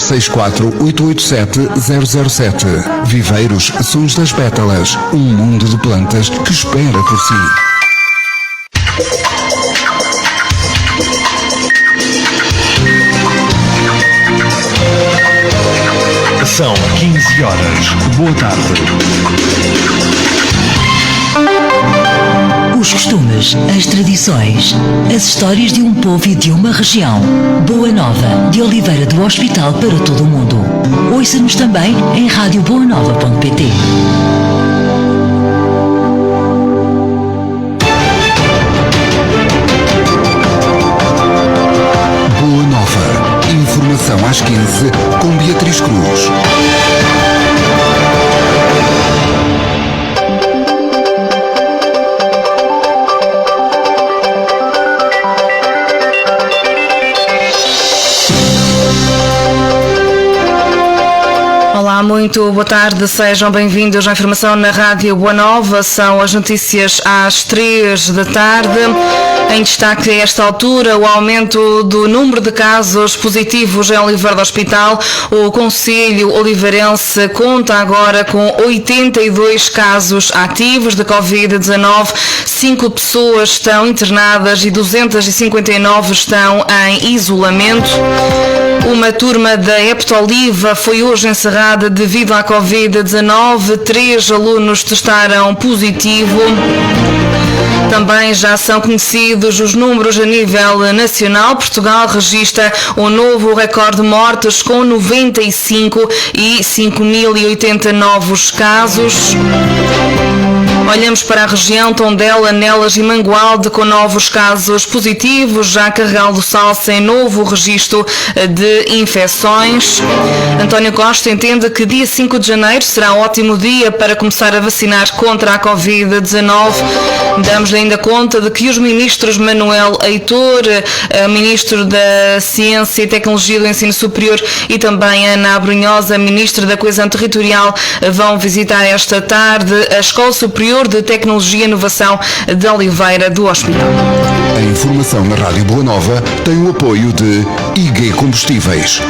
64887-007. Viveiros Sons das Pétalas, um mundo de plantas que espera por si. São 15 horas. Boa tarde. Os costumes, as tradições, as histórias de um povo e de uma região. Boa Nova, de Oliveira do Hospital para todo o mundo. Ouça-nos também em radioboanova.pt. Boa Nova. Informação às 15 com Beatriz Cruz. Olá, muito boa tarde, sejam bem-vindos à informação na Rádio Boa Nova. São as notícias às 3 da tarde. Em destaque a esta altura, o aumento do número de casos positivos em Oliveira do Hospital. O Conselho Oliveirense conta agora com 82 casos ativos de Covid-19. 5 pessoas estão internadas e 259 estão em isolamento. Uma turma da Heptoliva foi hoje encerrada devido à Covid-19. 3 alunos testaram positivo. Também já são conhecidos os números a nível nacional. Portugal registra um novo recorde de mortes com 95 e 5.080 novos casos. Olhamos para a região Tondela, Nelas e Mangualde com novos casos positivos. Já Carregal do Sal sem novo registro de infecções. António Costa entende que dia 5 de janeiro será um ótimo dia para começar a vacinar contra a Covid-19. Damos ainda conta de que os ministros Manuel Heitor, ministro da Ciência e Tecnologia do Ensino Superior, e também Ana Abrunhosa, ministra da Coesão Territorial, vão visitar esta tarde a Escola Superior de Tecnologia e Inovação de Oliveira do Hospital. A informação na Rádio Boa Nova tem o apoio de IG Combustíveis.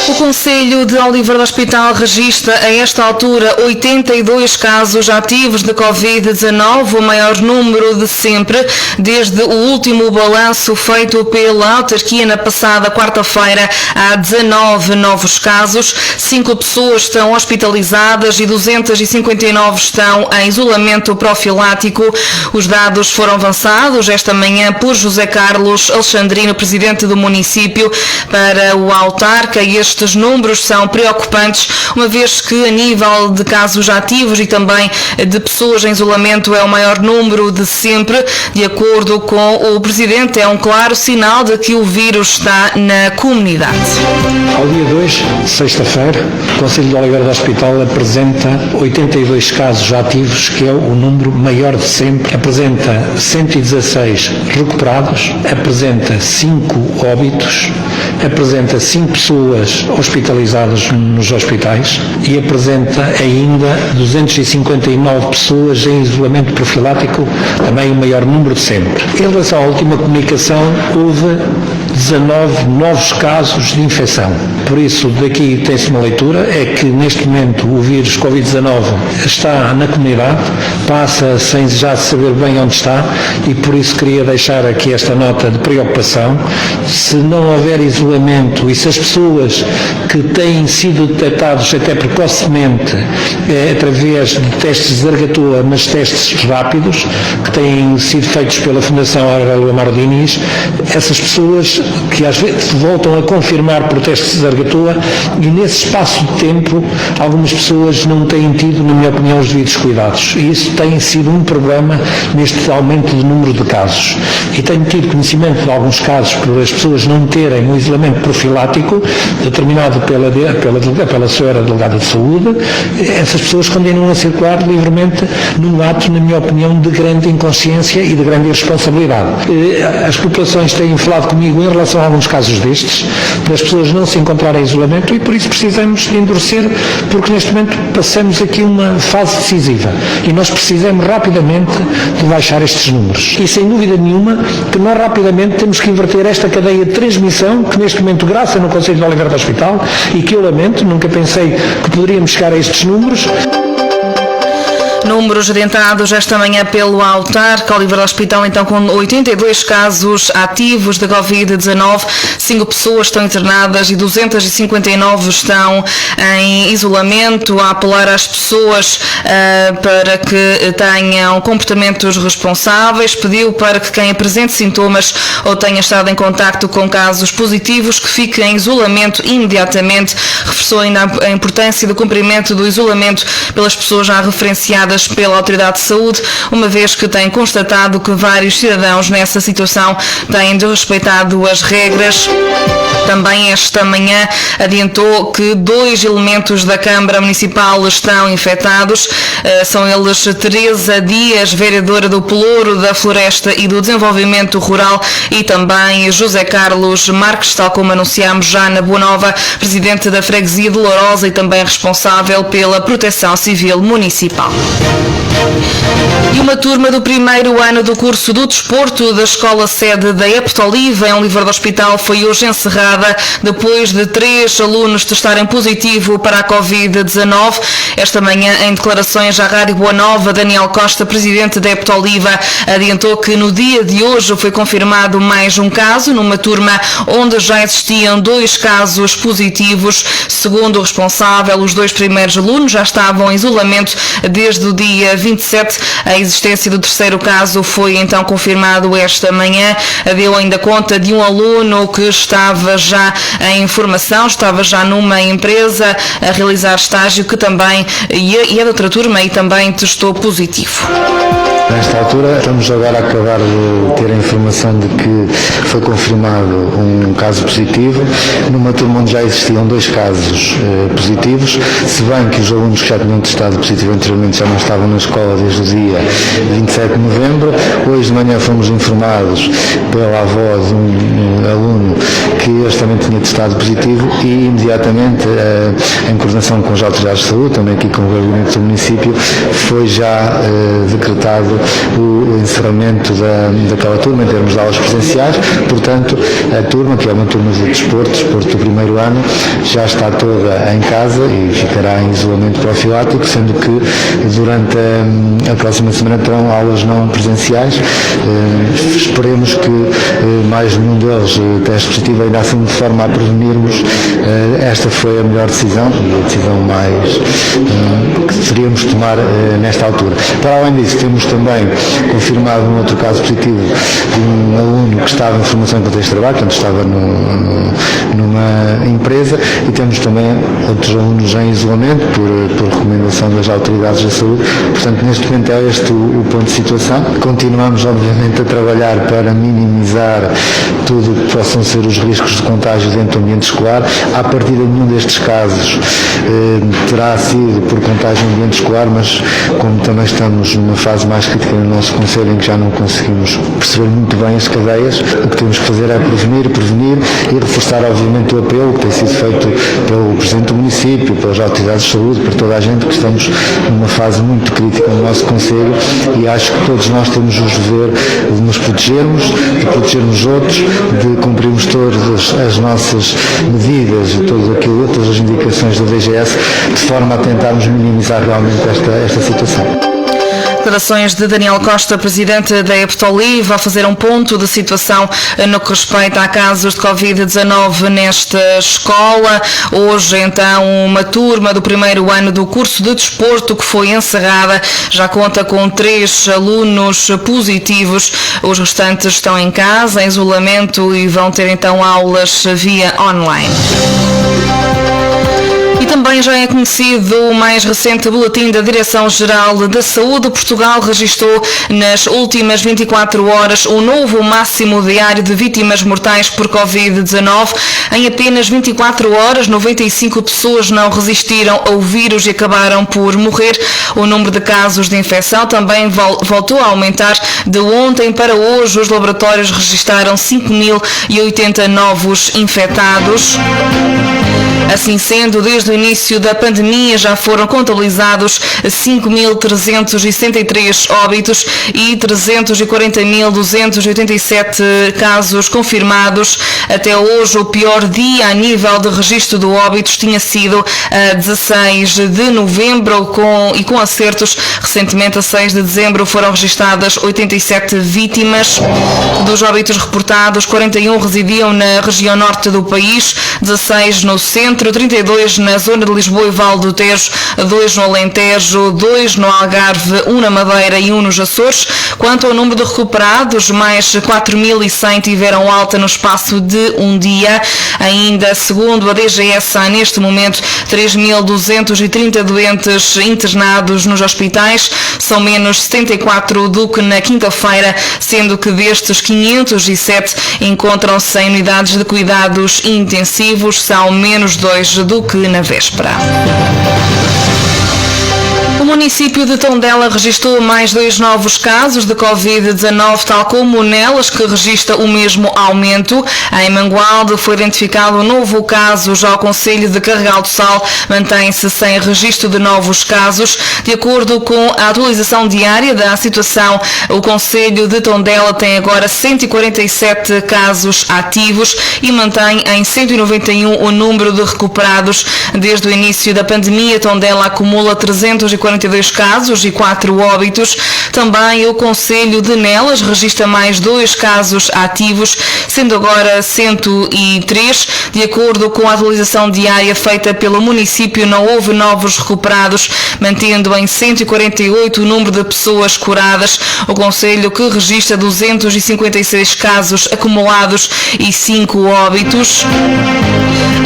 O Conselho de Oliveira do Hospital registra a esta altura 82 casos ativos de Covid-19, o maior número de sempre, desde o último balanço feito pela autarquia na passada quarta-feira. Há 19 novos casos, 5 pessoas estão hospitalizadas e 259 estão em isolamento profilático. Os dados foram avançados esta manhã por José Carlos Alexandrino, presidente do município. Para o autarca, estes números são preocupantes, uma vez que a nível de casos ativos e também de pessoas em isolamento é o maior número de sempre. De acordo com o presidente, é um claro sinal de que o vírus está na comunidade. Ao dia 2, sexta-feira, o Conselho de Oliveira do Hospital apresenta 82 casos ativos, que é o número maior de sempre. Apresenta 116 recuperados, apresenta 5 óbitos, apresenta 5 pessoas hospitalizadas nos hospitais e apresenta ainda 259 pessoas em isolamento profilático, também o maior número de sempre. Em relação à última comunicação, houve 19 novos casos de infecção. Por isso, daqui tem-se uma leitura, é que neste momento o vírus Covid-19 está na comunidade, passa sem já saber bem onde está, e por isso queria deixar aqui esta nota de preocupação. Se não houver isolamento e se as pessoas que têm sido detectados até precocemente através de testes de Zargatoa, mas testes rápidos, que têm sido feitos pela Fundação Aurélio Amaro Diniz, essas pessoas que às vezes voltam a confirmar por testes de Zargatoa, e nesse espaço de tempo algumas pessoas não têm tido, na minha opinião, os devidos cuidados, e isso tem sido um problema neste aumento do número de casos. E tenho tido conhecimento de alguns casos por as pessoas não terem um isolamento profilático determinado pela senhora delegada de saúde. Essas pessoas continuam a circular livremente num ato, na minha opinião, de grande inconsciência e de grande irresponsabilidade. As populações têm falado comigo em relação a alguns casos destes, das pessoas não se encontrarem em isolamento, e por isso precisamos de endurecer, porque neste momento passamos aqui uma fase decisiva e nós precisamos rapidamente de baixar estes números. E sem dúvida nenhuma que nós rapidamente temos que inverter esta cadeia de transmissão que neste momento graça no Conselho de Oliveira do Hospital, e que eu lamento, nunca pensei que poderíamos chegar a estes números. Números adiantados esta manhã pelo autarca Oliveira do Hospital, então com 82 casos ativos de Covid-19, 5 pessoas estão internadas e 259 estão em isolamento, a apelar às pessoas para que tenham comportamentos responsáveis, pediu para que quem apresente sintomas ou tenha estado em contacto com casos positivos que fique em isolamento imediatamente, reforçou ainda a importância do cumprimento do isolamento pelas pessoas já referenciadas pela Autoridade de Saúde, uma vez que tem constatado que vários cidadãos nessa situação têm desrespeitado as regras. Também esta manhã adiantou que 2 elementos da Câmara Municipal estão infectados. São eles Teresa Dias, vereadora do Pelouro, da Floresta e do Desenvolvimento Rural, e também José Carlos Marques, tal como anunciámos já na Boa Nova, presidente da Freguesia de Lourosa e também responsável pela Proteção Civil Municipal. E uma turma do primeiro ano do curso do desporto da escola-sede da Eptoliva, em Oliveira do Hospital, foi hoje encerrada depois de 3 alunos testarem positivo para a Covid-19. Esta manhã, em declarações à Rádio Boa Nova, Daniel Costa, presidente da Eptoliva, adiantou que no dia de hoje foi confirmado mais um caso numa turma onde já existiam 2 casos positivos. Segundo o responsável, os 2 primeiros alunos já estavam em isolamento desde o dia 27. A existência do terceiro caso foi então confirmado esta manhã. Deu ainda conta de um aluno que estava já em formação, estava já numa empresa a realizar estágio, que também é de outra turma e também testou positivo. Nesta altura estamos agora a acabar de ter a informação de que foi confirmado um caso positivo numa turma onde já existiam 2 casos positivos, se bem que os alunos que já tinham testado positivo anteriormente já não estavam na escola desde o dia 27 de novembro. Hoje de manhã fomos informados pela avó de um aluno que este também tinha testado positivo, e imediatamente, em coordenação com as autoridades de saúde, também aqui com o gabinete do município, foi já decretado o encerramento daquela turma em termos de aulas presenciais. Portanto, a turma, que é uma turma de desporto do primeiro ano, já está toda em casa e ficará em isolamento profilático, sendo que durante a próxima semana terão aulas não presenciais. Esperemos que mais nenhum deles teste positivo, ainda assim, de forma a prevenirmos. Esta foi a melhor decisão, e a decisão mais que deveríamos tomar nesta altura. Para além disso, temos também confirmado um outro caso positivo de um aluno que estava em formação em contexto de trabalho, portanto estava numa empresa, e temos também outros alunos em isolamento por recomendação das autoridades da saúde. Portanto, neste momento é este o ponto de situação. Continuamos, obviamente, a trabalhar para minimizar tudo o que possam ser os riscos de contágio dentro do ambiente escolar. À partida, nenhum destes casos terá sido por contágio no ambiente escolar, mas como também estamos numa fase mais crítica no nosso Conselho, em que já não conseguimos perceber muito bem as cadeias, o que temos que fazer é prevenir e reforçar, obviamente, o apelo que tem sido feito pelo Presidente do Município, pelas autoridades de saúde, por toda a gente, que estamos numa fase muito crítica no nosso Conselho, e acho que todos nós temos o dever de nos protegermos, de protegermos outros, de cumprirmos todas as nossas medidas, todas as indicações da DGS, de forma a tentarmos minimizar realmente esta situação. Declarações de Daniel Costa, presidente da Eptoliva, a fazer um ponto de situação no que respeita a casos de Covid-19 nesta escola. Hoje, então, uma turma do primeiro ano do curso de desporto que foi encerrada já conta com 3 alunos positivos. Os restantes estão em casa, em isolamento, e vão ter então aulas via online. E também já é conhecido o mais recente boletim da Direção-Geral da Saúde. Portugal registrou nas últimas 24 horas o novo máximo diário de vítimas mortais por Covid-19. Em apenas 24 horas, 95 pessoas não resistiram ao vírus e acabaram por morrer. O número de casos de infecção também voltou a aumentar. De ontem para hoje, os laboratórios registraram 5.080 novos infectados. Assim sendo, desde o início da pandemia já foram contabilizados 5.363 óbitos e 340.287 casos confirmados. Até hoje, o pior dia a nível de registro de óbitos tinha sido a 16 de novembro, com acertos. Recentemente, a 6 de dezembro, foram registradas 87 vítimas. Dos óbitos reportados, 41 residiam na região norte do país, 16 no centro, 32 na zona de Lisboa e Vale do Tejo, 2 no Alentejo, 2 no Algarve, 1 na Madeira e 1 nos Açores. Quanto ao número de recuperados, mais 4.100 tiveram alta no espaço de um dia. Ainda segundo a DGS, há neste momento 3.230 doentes internados nos hospitais. São menos 74 do que na quinta-feira, sendo que destes 507 encontram-se em unidades de cuidados intensivos. São menos 2 do que na véspera. O município de Tondela registrou mais 2 novos casos de Covid-19, tal como Nelas, que registra o mesmo aumento. Em Mangualde foi identificado um novo caso. Já o concelho de Carregal do Sal mantém-se sem registro de novos casos. De acordo com a atualização diária da situação, o concelho de Tondela tem agora 147 casos ativos e mantém em 191 o número de recuperados. Desde o início da pandemia, Tondela acumula 342 casos e 4 óbitos. Também o concelho de Nelas registra mais 2 casos ativos, sendo agora 103. De acordo com a atualização diária feita pelo município, não houve novos recuperados, mantendo em 148 o número de pessoas curadas. O concelho, que registra 256 casos acumulados e 5 óbitos.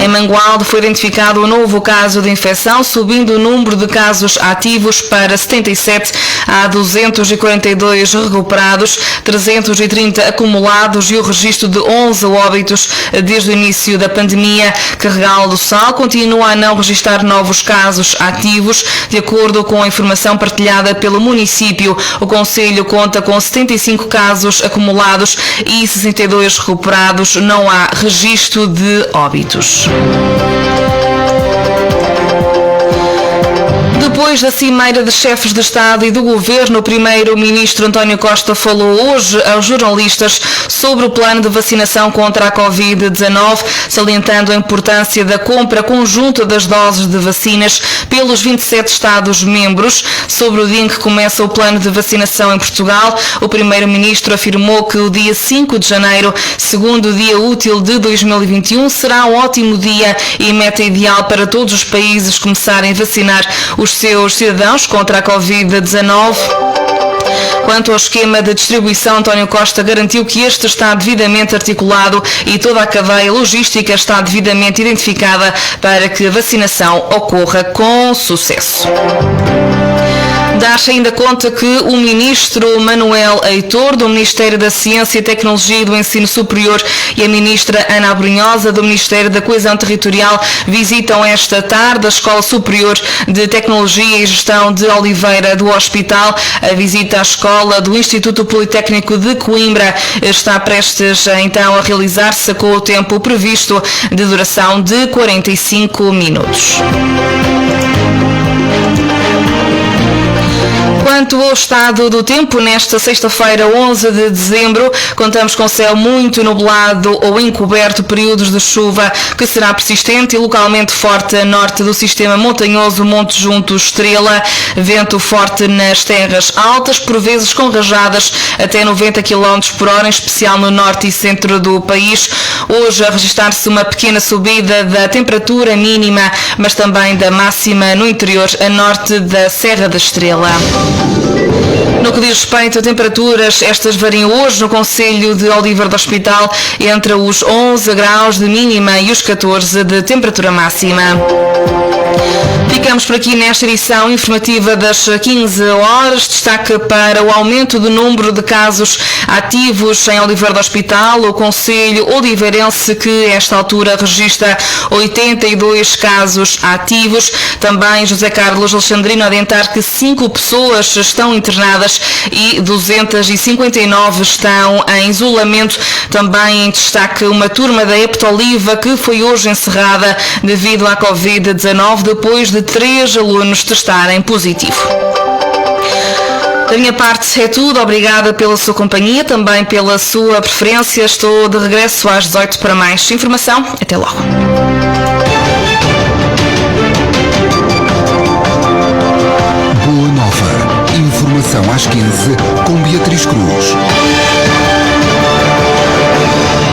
Em Mangualde foi identificado um novo caso de infecção, subindo o número de casos ativos para 77. Há 242 recuperados, 330 acumulados e o registro de 11 óbitos desde o início da pandemia. Carregal do Sal continua a não registrar novos casos ativos. De acordo com a informação partilhada pelo município, o concelho conta com 75 casos acumulados e 62 recuperados. Não há registro de óbitos. Depois da cimeira de chefes de Estado e do Governo, o primeiro-ministro António Costa falou hoje aos jornalistas sobre o plano de vacinação contra a Covid-19, salientando a importância da compra conjunta das doses de vacinas pelos 27 Estados-membros. Sobre o dia em que começa o plano de vacinação em Portugal, o primeiro-ministro afirmou que o dia 5 de janeiro, segundo dia útil de 2021, será um ótimo dia e meta ideal para todos os países começarem a vacinar os seus cidadãos contra a Covid-19. Quanto ao esquema de distribuição, António Costa garantiu que este está devidamente articulado e toda a cadeia logística está devidamente identificada para que a vacinação ocorra com sucesso. Dá-se ainda conta que o ministro Manuel Heitor, do Ministério da Ciência, Tecnologia e do Ensino Superior, e a ministra Ana Abrunhosa, do Ministério da Coesão Territorial, visitam esta tarde a Escola Superior de Tecnologia e Gestão de Oliveira do Hospital. A visita à escola do Instituto Politécnico de Coimbra está prestes então a realizar-se com o tempo previsto de duração de 45 minutos. Quanto ao estado do tempo, nesta sexta-feira, 11 de dezembro, contamos com céu muito nublado ou encoberto, períodos de chuva que será persistente e localmente forte a norte do sistema montanhoso Monte Junto Estrela, vento forte nas terras altas, por vezes com rajadas até 90 km por hora, em especial no norte e centro do país. Hoje a registrar-se uma pequena subida da temperatura mínima, mas também da máxima no interior a norte da Serra da Estrela. No que diz respeito a temperaturas, estas variam hoje no concelho de Oliveira do Hospital entre os 11 graus de mínima e os 14 de temperatura máxima. ficamos por aqui nesta edição informativa das 15 horas. Destaque para o aumento do número de casos ativos em Oliveira do Hospital. O Conselho Oliveirense, que a esta altura registra 82 casos ativos. Também José Carlos Alexandrino a adiantar que 5 pessoas estão internadas e 259 estão em isolamento. Também em destaque uma turma da Heptoliva que foi hoje encerrada devido à Covid-19 depois de 3 alunos testarem positivo. Da minha parte é tudo. Obrigada pela sua companhia, também pela sua preferência. Estou de regresso às 18 para mais informação. Até logo. Boa Nova. Informação às 15 com Beatriz Cruz.